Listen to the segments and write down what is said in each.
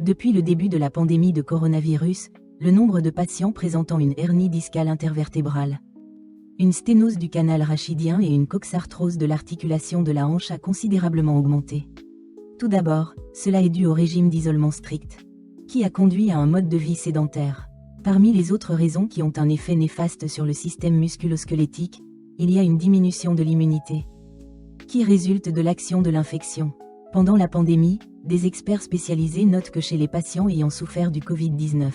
Depuis le début de la pandémie de coronavirus, le nombre de patients présentant une hernie discale intervertébrale, une sténose du canal rachidien et une coxarthrose de l'articulation de la hanche a considérablement augmenté. Tout d'abord, cela est dû au régime d'isolement strict, qui a conduit à un mode de vie sédentaire. Parmi les autres raisons qui ont un effet néfaste sur le système musculo-squelettique, il y a une diminution de l'immunité, qui résulte de l'action de l'infection. Pendant la pandémie, des experts spécialisés notent que chez les patients ayant souffert du Covid-19,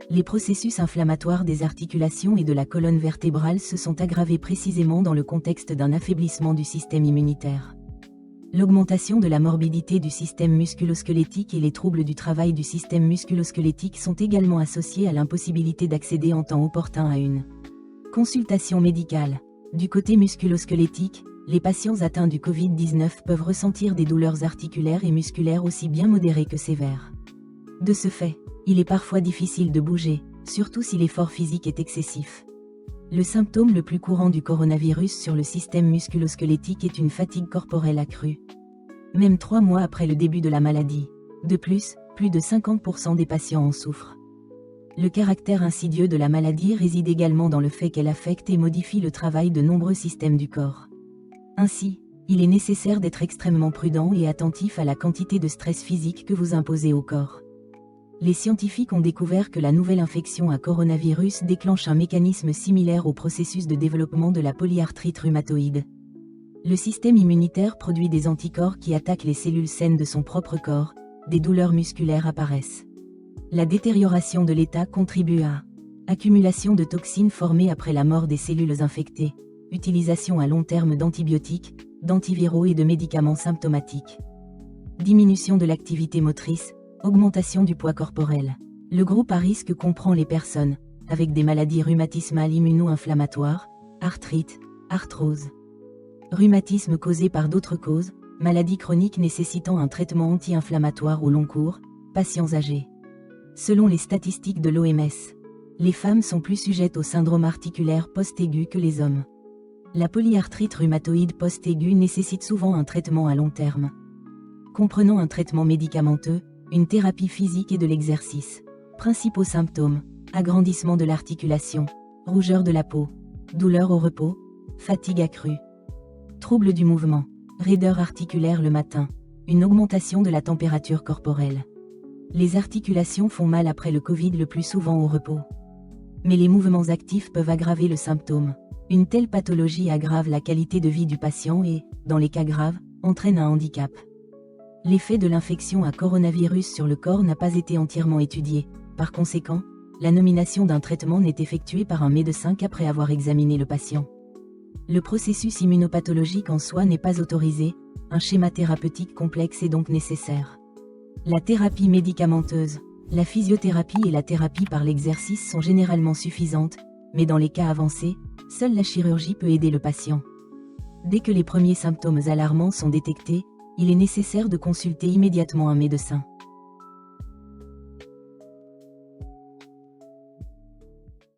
les processus inflammatoires des articulations et de la colonne vertébrale se sont aggravés précisément dans le contexte d'un affaiblissement du système immunitaire. L'augmentation de la morbidité du système musculo-squelettique et les troubles du travail du système musculo-squelettique sont également associés à l'impossibilité d'accéder en temps opportun à une consultation médicale. Du côté musculo-squelettique, les patients atteints du Covid-19 peuvent ressentir des douleurs articulaires et musculaires aussi bien modérées que sévères. De ce fait, il est parfois difficile de bouger, surtout si l'effort physique est excessif. Le symptôme le plus courant du coronavirus sur le système musculo-squelettique est une fatigue corporelle accrue, même 3 mois après le début de la maladie. De plus de 50% des patients en souffrent. Le caractère insidieux de la maladie réside également dans le fait qu'elle affecte et modifie le travail de nombreux systèmes du corps. Ainsi, il est nécessaire d'être extrêmement prudent et attentif à la quantité de stress physique que vous imposez au corps. Les scientifiques ont découvert que la nouvelle infection à coronavirus déclenche un mécanisme similaire au processus de développement de la polyarthrite rhumatoïde. Le système immunitaire produit des anticorps qui attaquent les cellules saines de son propre corps, des douleurs musculaires apparaissent. La détérioration de l'état contribue à accumulation de toxines formées après la mort des cellules infectées, utilisation à long terme d'antibiotiques, d'antiviraux et de médicaments symptomatiques, diminution de l'activité motrice, augmentation du poids corporel. Le groupe à risque comprend les personnes avec des maladies rhumatismales immuno-inflammatoires, arthrite, arthrose, rhumatisme causé par d'autres causes, maladies chroniques nécessitant un traitement anti-inflammatoire au long cours, patients âgés. Selon les statistiques de l'OMS, les femmes sont plus sujettes au syndrome articulaire post-aigu que les hommes. La polyarthrite rhumatoïde post-aiguë nécessite souvent un traitement à long terme, comprenant un traitement médicamenteux, une thérapie physique et de l'exercice. Principaux symptômes: agrandissement de l'articulation, rougeur de la peau, douleur au repos, fatigue accrue, troubles du mouvement, raideur articulaire le matin, une augmentation de la température corporelle. Les articulations font mal après le Covid le plus souvent au repos. Mais les mouvements actifs peuvent aggraver le symptôme. Une telle pathologie aggrave la qualité de vie du patient et, dans les cas graves, entraîne un handicap. L'effet de l'infection à coronavirus sur le corps n'a pas été entièrement étudié. Par conséquent, la nomination d'un traitement n'est effectuée par un médecin qu'après avoir examiné le patient. Le processus immunopathologique en soi n'est pas autorisé, un schéma thérapeutique complexe est donc nécessaire. La thérapie médicamenteuse, la physiothérapie et la thérapie par l'exercice sont généralement suffisantes, mais dans les cas avancés, seule la chirurgie peut aider le patient. Dès que les premiers symptômes alarmants sont détectés, il est nécessaire de consulter immédiatement un médecin.